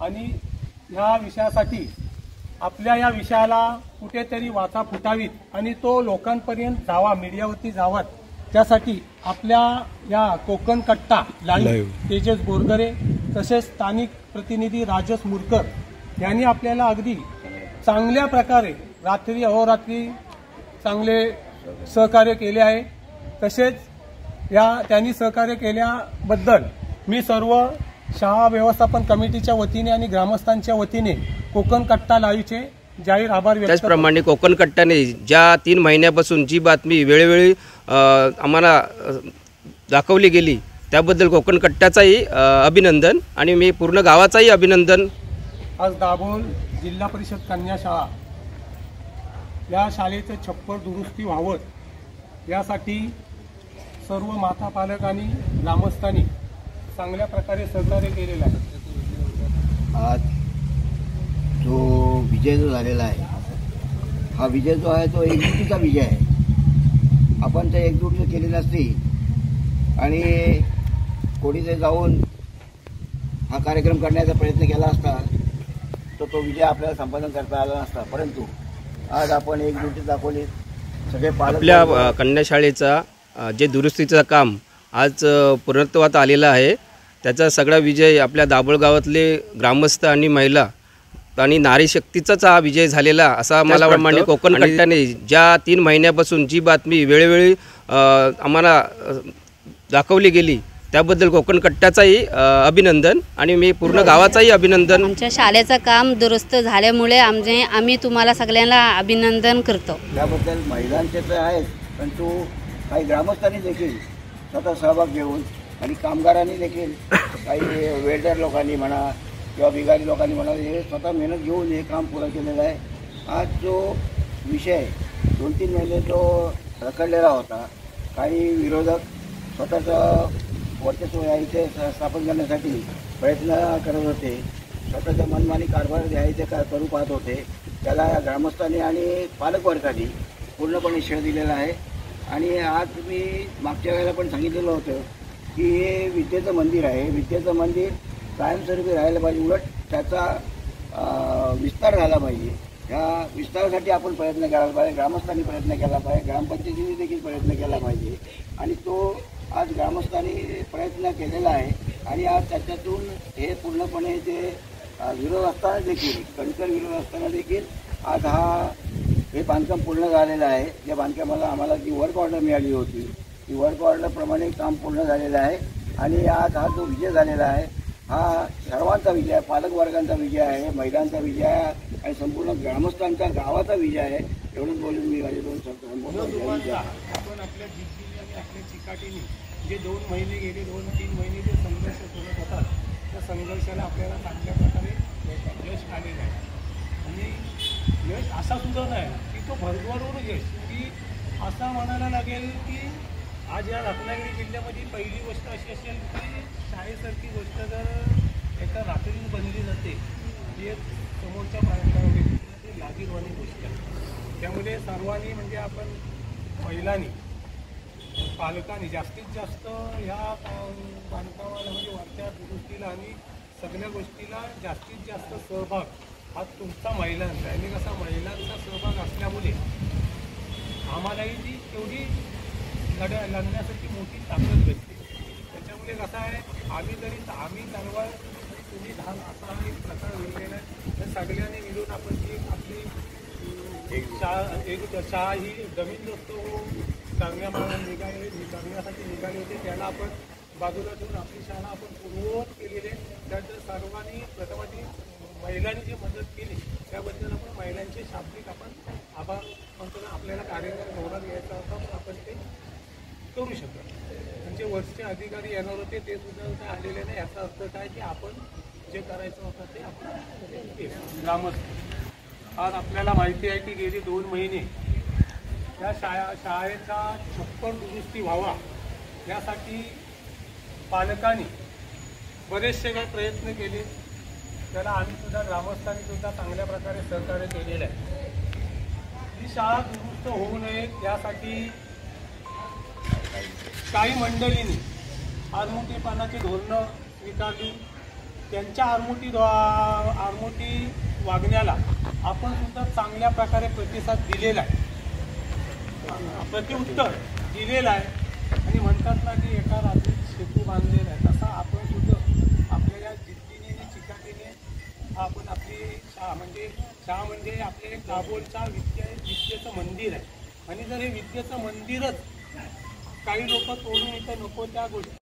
आणि ह्या विषयासाठी आपल्या या विषयाला कुठेतरी वाचा फुटावीत आणि तो लोकांपर्यंत जावा, मीडियावरती जावा, त्यासाठी आपल्या या कोकण कट्टा लाईव्ह तेजस बोरगरे तसेच स्थानिक प्रतिनिधी राजस मुरकर यांनी आपल्याला अगदी चांगल्या प्रकारे रात्री अहोरात्री चांगले सहकार्य केले आहे। तसेच त्यांनी सहकार्य केल्याबद्दल मी सर्व शाळा व्यवस्थापन कमिटीच्या वतीने आणि ग्रामस्थांच्या वतीने कोकण कट्टा लाईव्हचे जाहीर आभार व्यक्त करतो। त्याचप्रमाणे कोकण कट्टाने ज्या 3 महिन्यापासून जी बातमी वेळोवेळी आम्हाला दाखवली गेली त्याबद्दल कोकण कट्ट्याचाही अभिनंदन आणि मी पूर्ण गावाचाही अभिनंदन। आज दाभोळ जिल्हा परिषद कन्या शाळा या शाळेचे छप्पर दुरुस्ती व्हावं यासाठी सर्व माता पालक आणि ग्रामस्थांनी चांगल्या प्रकारे सहकार्य केलेलं आहे। आज जो विजय जो झालेला आहे हा विजय जो आहे तो एकजुटीचा विजय आहे। आपण ते एकजूट जर केली नसती आणि कोणी जर जाऊन हा कार्यक्रम करण्याचा प्रयत्न केला असता तर तो विजय आपल्याला संपादन करता आला नसता। परंतु आज आपण एकजुटी दाखवली। सगळे पालक आपल्या कन्या शाळेचा जे दुरुस्तीचं काम आज पूर्णत्वात आलेलं आहे त्याचा सगळा विजय आपल्या दाभोळ गावातले ग्रामस्थ आणि महिला आणि नारी शक्तीचाच हा विजय झालेला असा मला वाटतं। कोकण कट्ट्याने ज्या 3 महिन्यापासून जी बातमी वेळोवेळी आम्हाला दाखवली गेली त्याबद्दल कोकण कट्ट्याचाही अभिनंदन आणि मी पूर्ण गावाचाही अभिनंदन। आमच्या शाळेचं काम दुरुस्त झाल्यामुळे आम्ही तुम्हाला सगळ्यांना अभिनंदन करतो। त्याबद्दल महिलांचे तर आहेच, परंतु काही ग्रामस्थांनी देखील स्वतः सहभाग घेऊन आणि कामगारांनी देखील काही वेल्डर लोकांनी म्हणा किंवा बिगारी लोकांनी म्हणा हे स्वतः मेहनत घेऊन हे काम पुरं केलेलं आहे। आज जो विषय 2-3 महिने जो रखडलेला होता, काही विरोधक स्वतःचं वर्चस्व इथे स्थापन करण्यासाठी प्रयत्न करत होते, स्वतःच्या मनमानी कारभार द्यायचे करू पाहत होते, त्याला ग्रामस्थांनी आणि पालकवर्गाने पूर्णपणे श्रेय दिलेलं आहे। आणि आज मी मागच्या वेळेला पण सांगितलेलं होतं की हे विद्येचं मंदिर आहे, विद्येचं मंदिर कायमस्वरूपी राहायला पाहिजे, उलट त्याचा विस्तार झाला पाहिजे। त्या विस्तारासाठी आपण प्रयत्न करायला पाहिजे, ग्रामस्थांनी प्रयत्न केला पाहिजे, ग्रामपंचायतीने देखील प्रयत्न केला पाहिजे आणि तो आज ग्रामस्थांनी प्रयत्न केलेला आहे। आणि आज त्याच्यातून हे पूर्णपणे जे विरोध असताना देखील कणकर विरोध असताना देखील आज हे बांधकाम पूर्ण झालेलं आहे। ज्या बांधकामाला आम्हाला जी वर्क ऑर्डर मिळाली होती ती वर्क ऑर्डरप्रमाणे काम पूर्ण झालेलं आहे। आणि आज हा जो विजय झालेला आहे हा सर्वांचा विजय आहे, पालकवर्गांचा विजय आहे, महिलांचा विजय आहे आणि संपूर्ण ग्रामस्थांचा गावाचा विजय आहे। एवढंच बोलून मी माझे 2 शब्द आपण आपल्या जिद्दीने आणि आपल्या चिकाटीने जे 2 महिने गेले 2-3 महिने जे संघर्ष करत होतात त्या संघर्षाला आपल्याला चांगल्या प्रकारे यश आलेलं आहे। आणि यश असा सुद्धा नाही की तो भरभरून यश की असा म्हणायला लागेल की आज या रत्नागिरी जिल्ह्यामध्ये पहिली गोष्ट अशी असेल की शाळेसारखी गोष्ट जर एका रात्रीने बनली जाते ती एक समोरच्या पालकांना लागीरवाणी गोष्ट आहे। त्यामुळे सर्वांनी म्हणजे आपण महिलांनी पालकांनी जास्तीत जास्त ह्या बांधकामाला म्हणजे वरच्या दुरुस्तीला आणि सगळ्या गोष्टीला जास्तीत जास्त सहभाग हा तुमचा महिलांचा आहे। आणि कसा महिलांचा सहभाग असल्यामुळे आम्हालाही ती तेवढी लढण्यासाठी मोठी ताकद भेटते। त्याच्यामुळे कसं आहे आम्ही चालवा तुम्ही धान असा एक प्रकार वेगवेगळा आहे तर सगळ्यांनी मिळून आपण जी आपली एक शाळा ही जमीन दोस्तो चांगल्या मार्गाने करण्यासाठी निघाले होते त्याला आपण बाजूला ठेवून आपली शाळा आपण पूर्ववत केलेली आहे। त्यात सर्वांनी प्रथमाची महिलांनी जी मदत केली त्याबद्दल आपण महिलांचे शाब्दिक आपण आभार म्हणतो। आपल्याला कार्यक्रम धोरण घ्यायचा होता पण आपण ते करू शकतो। म्हणजे वरचे अधिकारी येणार होते ते सुद्धा आलेले नाही, याचा अर्थ काय की आपण जे करायचं होतं ते आपण ग्रामस्थ। आज आपल्याला माहिती आहे की गेली 2 महिने या शाळेचा छप्पर दुरुस्ती व्हावा यासाठी पालकांनी बरेचसे काही प्रयत्न केले, त्याला आम्ही सुद्धा ग्रामस्थांनी सुद्धा चांगल्या प्रकारे सहकार्य केलेलं आहे। ही शाळा दुरुस्त होऊ नये यासाठी काही मंडळींनी आजमुठीपणाची धोरणं स्वीकारली त्यांच्या आरमोटी वागण्याला आपण सुद्धा चांगल्या प्रकारे प्रतिसाद दिलेला आहे, प्रत्युत्तर दिलेलं आहे. आणि म्हणतात ना की एका रात्रीत सेतू बांधलेला आहे, तसा आपण सुद्धा आपल्या या जिद्दीने आणि चिकाटीने आपण आपली शाळा म्हणजे आपले दाभोळचा विद्येचं मंदिर आहे. आणि जर हे विद्येचं मंदिरच काही लोक तोडून इथं नको त्या गोष्टी